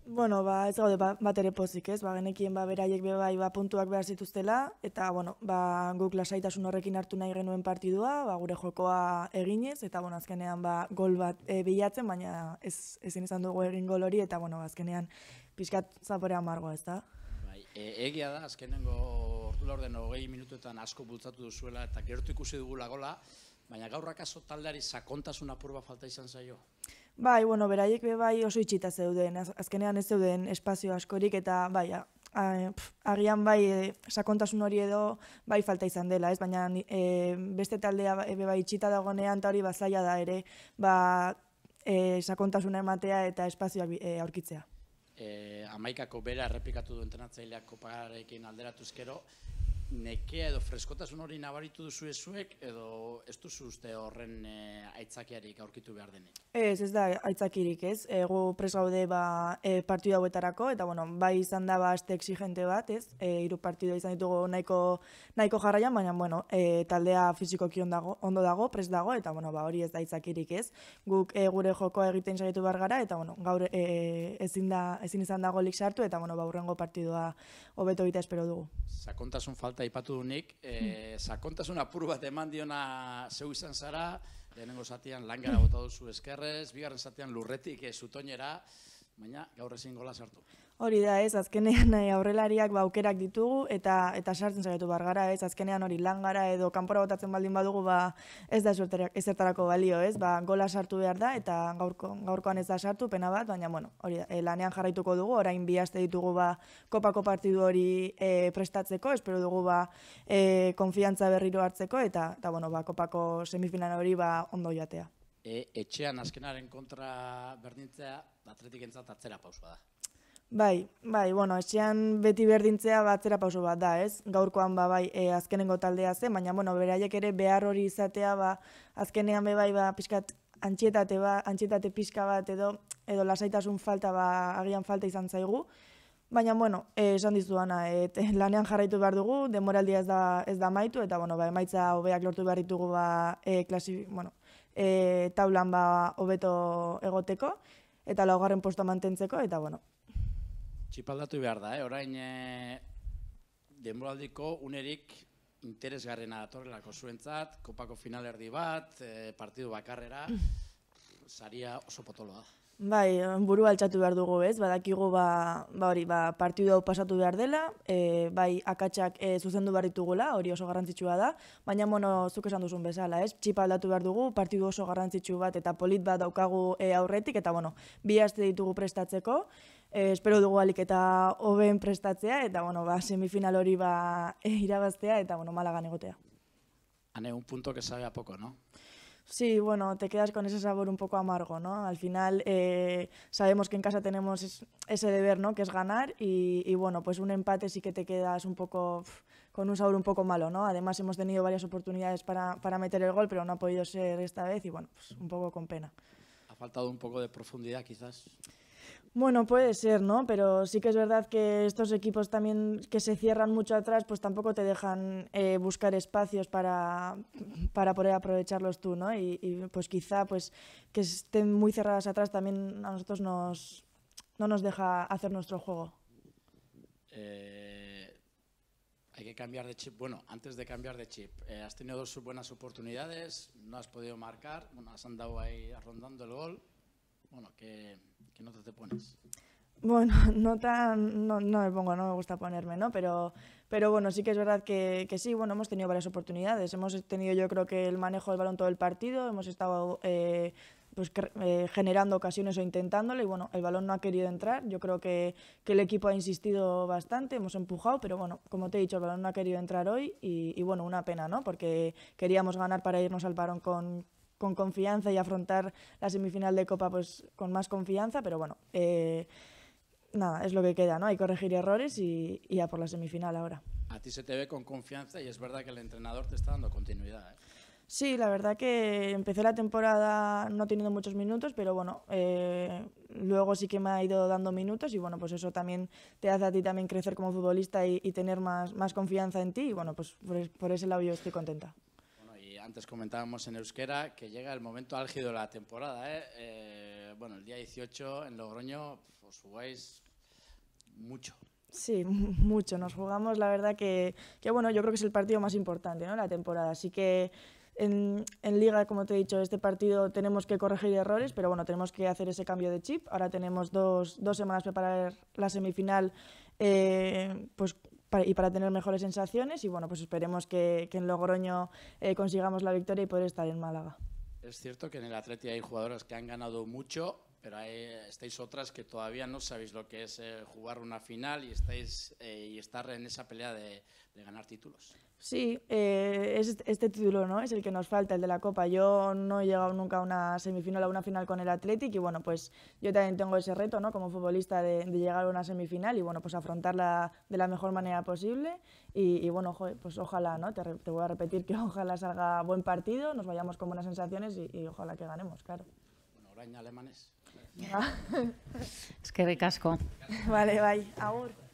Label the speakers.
Speaker 1: Bueno, ez gaude bat ere pozik, ez? Genekien beraiek bai puntuak behar zituztela, eta guk lasaitasun horrekin hartu nahi genuen partidua, gure jokoa eginez, eta azkenean gol bat bilatzen, baina ezin izan dugu egin gol hori, eta azkenean pixkat zapore amargoa, ez da?
Speaker 2: Bai, egia da, azkenengo ordu laurden 20 minutuetan asko bultzatu duzuela, eta gertu ikusi dugula gola, baina gaur akaso taldeari sakontasun apur bat falta izan zaio?
Speaker 1: Bai, beraiek bai oso itxita zeuden, azkenean ez zeuden espazio askorik, eta agian sakontasun hori edo bai falta izan dela, ez? Baina beste taldea bai itxita dagoenean, eta hori zaila da ere, sakontasuna ematea eta espazioak aurkitzea.
Speaker 2: Amaikako bera errepikatu du entrenatzaileak koparekin alderatuzkero, nekea edo freskotasun hori nabaritu duzu ezuek, edo ez duzu uste horren aitzakiarik aurkitu behar denik?
Speaker 1: Ez da aitzakirik, ez. Gu pres gaude partidu hauetarako, eta bai izan da aste exigente bat, ez. 3 partidu izan ditugu nahiko jarraian, baina taldea fizikoki ondo dago, pres dago, eta hori ez da aitzakirik, ez. Guk gure jokoa egiten saiatu behar gara, eta gaur ezin izan da golik sartu, eta hurrengo partidua hobeto egitea espero dugu.
Speaker 2: Sakontasun falta aipatu dunik, sakontasun apur bat eman diona zeu izan zara, lehenengo zatian langara bota duzu eskerrez, bigarren zatian lurretik zutoinera, baina gaur ezin gola sartu.
Speaker 1: Hori da, ez, azkenean aurrelariak aukerak ditugu eta sartzen saiatu behar gara, ez, azkenean hori langara edo kanpora botatzen baldin badugu ez da ezertarako balio, ez, gola sartu behar da eta gaurkoan ez da sartu, pena bat, baina hori da, lanean jarraituko dugu, orain 2 aste ditugu kopako partidu hori prestatzeko, espero dugu konfiantza berriro hartzeko eta kopako semifinal hori ondo joatea.
Speaker 2: Etxean azkenaren kontra berdintzea, Atletik entzat atzera pausua da.
Speaker 1: Bai, etxean beti berdintzea atzera pauso bat da, ez? Gaurkoan azkenengo taldea zen, baina beraiek ere behar hori izatea azkenean pixkat antxietate pixka bat edo lasaitasun falta agian falta izan zaigu. Baina, esan dizuana, lanean jarraitu behar dugu, demoraldia ez da amaitu, eta emaitza hobeak lortu behar ditugu taulan hobeto egoteko, eta 4. postoa mantentzeko, eta
Speaker 2: Txipaldatu behar da, orain denboraldiko unerik interesgarrena datorrelako zuentzat, kopako finalerdi bat, partidu bakarrera, saria oso potoloa da.
Speaker 1: Bai, burua altxatu behar dugu, ez? Badakigu partidu hau pasatu behar dela, bai akatsak zuzendu behar ditugula, hori oso garrantzitsua da, baina zuk esan duzun bezala, ez? Txipa aldatu behar dugu, partidu oso garrantzitsu bat eta polit bat daukagu aurretik, eta 2 aste ditugu prestatzeko, espero dugu alik eta hobeen prestatzea, eta semifinal hori irabaztea, eta Malagan egotea.
Speaker 2: Ane, un punto que sabe a poco, ¿no?
Speaker 1: Sí, te quedas con ese sabor un poco amargo, ¿no? Al final sabemos que en casa tenemos ese deber, ¿no? Que es ganar y pues un empate sí que te quedas un poco con un sabor un poco malo, ¿no? Además hemos tenido varias oportunidades para meter el gol, pero no ha podido ser esta vez y pues un poco con pena.
Speaker 2: ¿Ha faltado un poco de profundidad quizás?
Speaker 1: Puede ser, ¿no? Pero sí que es verdad que estos equipos también que se cierran mucho atrás, pues tampoco te dejan buscar espacios para poder aprovecharlos tú, ¿no? Y pues quizá pues que estén muy cerradas atrás también a nosotros no nos deja hacer nuestro juego.
Speaker 2: Hay que cambiar de chip. Bueno, antes de cambiar de chip, has tenido 2 buenas oportunidades, no has podido marcar, has andado ahí rondando el gol. ¿Qué nota te pones?
Speaker 1: No me pongo, no me gusta ponerme, ¿no? Pero sí que es verdad que sí, hemos tenido varias oportunidades. Hemos tenido, yo creo que el manejo del balón todo el partido, hemos estado generando ocasiones o intentándolo y el balón no ha querido entrar. Yo creo que el equipo ha insistido bastante, hemos empujado, pero como te he dicho, el balón no ha querido entrar hoy y una pena, ¿no? Porque queríamos ganar para irnos al parón con confianza y afrontar la semifinal de Copa pues con más confianza, pero nada, es lo que queda, ¿no? Hay que corregir errores y a por la semifinal ahora.
Speaker 2: A ti se te ve con confianza y es verdad que el entrenador te está dando continuidad, ¿eh?
Speaker 1: Sí, la verdad que empecé la temporada no teniendo muchos minutos, pero luego sí que me ha ido dando minutos y pues eso también te hace a ti también crecer como futbolista y tener más confianza en ti y pues por ese lado yo estoy contenta.
Speaker 2: antes comentábamos en euskera, que llega el momento álgido de la temporada. Bueno, el día 18 en Logroño os jugáis mucho.
Speaker 1: Sí, mucho. Nos jugamos, la verdad que bueno, yo creo que es el partido más importante, ¿no?, de la temporada. Así que en Liga, como te he dicho, este partido tenemos que corregir errores, pero bueno, tenemos que hacer ese cambio de chip. Ahora tenemos dos semanas para preparar la semifinal, pues para tener mejores sensaciones y bueno, pues esperemos que en Logroño consigamos la victoria y poder estar en Málaga.
Speaker 2: Es cierto que en el Atleti hay jugadoras que han ganado mucho, pero estáis otras que todavía no sabéis lo que es jugar una final y estar en esa pelea de ganar títulos.
Speaker 1: Sí, es este título, ¿no?, es el que nos falta, el de la Copa. Yo no he llegado nunca a una semifinal o a una final con el Athletic y bueno, pues yo también tengo ese reto, ¿no?, como futbolista de llegar a una semifinal y bueno, pues afrontarla de la mejor manera posible y bueno, pues ojalá, ¿no?, te voy a repetir que ojalá salga buen partido, nos vayamos con buenas sensaciones y ojalá que ganemos, claro.
Speaker 2: Bueno, orain alemanes.
Speaker 3: Eskerrik asko.
Speaker 1: Vale, bai, agur.